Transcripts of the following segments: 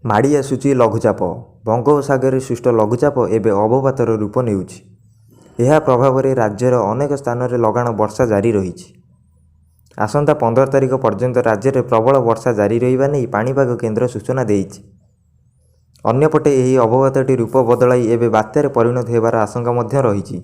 ମାଡ଼ି ଆସୁଛି ଲଘୁଚାପ। ବଙ୍ଗୋପସାଗରରେ ସୃଷ୍ଟ ଲଘୁଚାପ ଏବେ ଅବପାତର ରୂପ ନେଉଛି। ଏହା ପ୍ରଭାବରେ ରାଜ୍ୟର ଅନେକ ସ୍ଥାନରେ ଲଗାଣ ବର୍ଷା ଜାରି ରହିଛି। ଆସନ୍ତା 15 ତାରିଖ ପର୍ଯ୍ୟନ୍ତ ରାଜ୍ୟରେ ପ୍ରବଳ ବର୍ଷା ଜାରି ରହିବା ନେଇ ପାଣିପାଗ କେନ୍ଦ୍ର ସୂଚନା ଦେଇଛି। ଅନ୍ୟପଟେ ଏହି ଅବପାତଟି ରୂପ ବଦଳାଇ ଏବେ ବାତ୍ୟାରେ ପରିଣତ ହେବାର ଆଶଙ୍କା ମଧ୍ୟ ରହିଛି।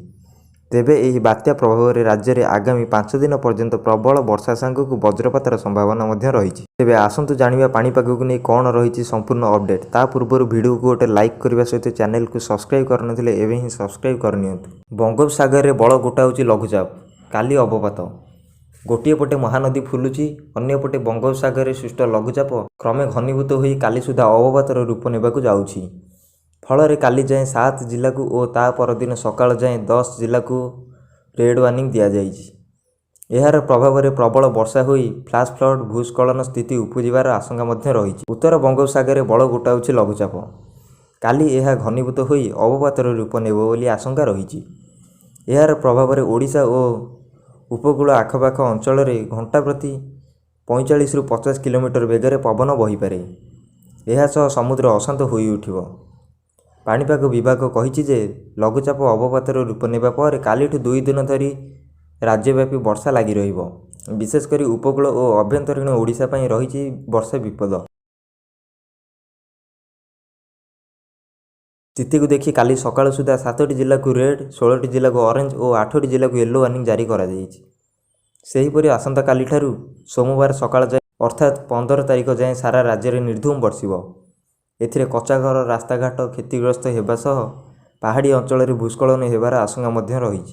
ତେବେ ଏହି ବାତ୍ୟା ପ୍ରଭାବରେ ରାଜ୍ୟରେ ଆଗାମୀ 5 ଦିନ ପର୍ଯ୍ୟନ୍ତ ପ୍ରବଳ ବର୍ଷା ସାଙ୍ଗକୁ ବଜ୍ରପାତର ସମ୍ଭାବନା ମଧ୍ୟ ରହିଛି। ତେବେ ଆସନ୍ତୁ ଜାଣିବା ପାଣିପାଗକୁ ନେଇ କ'ଣ ରହିଛି ସମ୍ପୂର୍ଣ୍ଣ ଅପଡେଟ୍। ତା ପୂର୍ବରୁ ଭିଡ଼ିଓକୁ ଗୋଟେ ଲାଇକ୍ କରିବା ସହିତ ଚ୍ୟାନେଲକୁ ସବସ୍କ୍ରାଇବ୍ କରିନଥିଲେ ଏବେ ହିଁ ସବସ୍କ୍ରାଇବ୍ କରିନିଅନ୍ତୁ। ବଙ୍ଗୋପସାଗରରେ ବଳ ଗୋଟାଉଛି ଲଘୁଚାପ, କାଲି ଅବପାତ। ଗୋଟିଏ ପଟେ ମହାନଦୀ ଫୁଲୁଛି, ଅନ୍ୟପଟେ ବଙ୍ଗୋପସାଗରରେ ସୃଷ୍ଟ ଲଘୁଚାପ କ୍ରମେ ଘନୀଭୂତ ହୋଇ କାଲି ସୁଦ୍ଧା ଅବପାତର ରୂପ ନେବାକୁ ଯାଉଛି। ଫଳରେ କାଲି ଯାଏଁ 7 ଜିଲ୍ଲାକୁ ଓ ତା ପରଦିନ ସକାଳ ଯାଏଁ 10 ଜିଲ୍ଲାକୁ ରେଡ୍ ୱାର୍ଣ୍ଣିଂ ଦିଆଯାଇଛି। ଏହାର ପ୍ରଭାବରେ ପ୍ରବଳ ବର୍ଷା ହୋଇ ଫ୍ଲାସ୍ ଫ୍ଲଡ୍, ଭୂସ୍ଖଳନ ସ୍ଥିତି ଉପୁଜିବାର ଆଶଙ୍କା ମଧ୍ୟ ରହିଛି। ଉତ୍ତର ବଙ୍ଗୋପସାଗରରେ ବଳ ଗୋଟାଉଛି ଲଘୁଚାପ। କାଲି ଏହା ଘନୀଭୂତ ହୋଇ ଅବପାତର ରୂପ ନେବ ବୋଲି ଆଶଙ୍କା ରହିଛି। ଏହାର ପ୍ରଭାବରେ ଓଡ଼ିଶା ଓ ଉପକୂଳ ଆଖପାଖ ଅଞ୍ଚଳରେ ଘଣ୍ଟା ପ୍ରତି 45 ରୁ 50 କିଲୋମିଟର ବେଗରେ ପବନ ବହିପାରେ। ଏହା ସହ ସମୁଦ୍ର ଅଶାନ୍ତ ହୋଇଉଠିବ। ପାଣିପାଗ ବିଭାଗ କହିଛି ଯେ ଲଘୁଚାପ ଅବପାତର ରୂପ ନେବା ପରେ କାଲିଠୁ 2 ଦିନ ଧରି ରାଜ୍ୟବ୍ୟାପୀ ବର୍ଷା ଲାଗି ରହିବ। ବିଶେଷ କରି ଉପକୂଳ ଓ ଆଭ୍ୟନ୍ତରୀଣ ଓଡ଼ିଶା ପାଇଁ ରହିଛି ବର୍ଷା ବିପଦ। ସ୍ଥିତିକୁ ଦେଖି କାଲି ସକାଳ ସୁଦ୍ଧା 7ଟି ଜିଲ୍ଲାକୁ ରେଡ୍, 16ଟି ଜିଲ୍ଲାକୁ ଅରେଞ୍ଜ ଓ 8ଟି ଜିଲ୍ଲାକୁ ୟେଲୋ ୱାର୍ଣ୍ଣିଂ ଜାରି କରାଯାଇଛି। ସେହିପରି ଆସନ୍ତାକାଲିଠାରୁ ସୋମବାର ସକାଳ ଯାଏଁ ଅର୍ଥାତ୍ 15 ତାରିଖ ଯାଏଁ ସାରା ରାଜ୍ୟରେ ନିର୍ଦ୍ଧୁମ ବର୍ଷିବ। ଏଥିରେ କଚ୍ଚା ଘର, ରାସ୍ତାଘାଟ କ୍ଷତିଗ୍ରସ୍ତ ହେବା ସହ ପାହାଡ଼ି ଅଞ୍ଚଳରେ ଭୂସ୍ଖଳନ ହେବାର ଆଶଙ୍କା ମଧ୍ୟ ରହିଛି।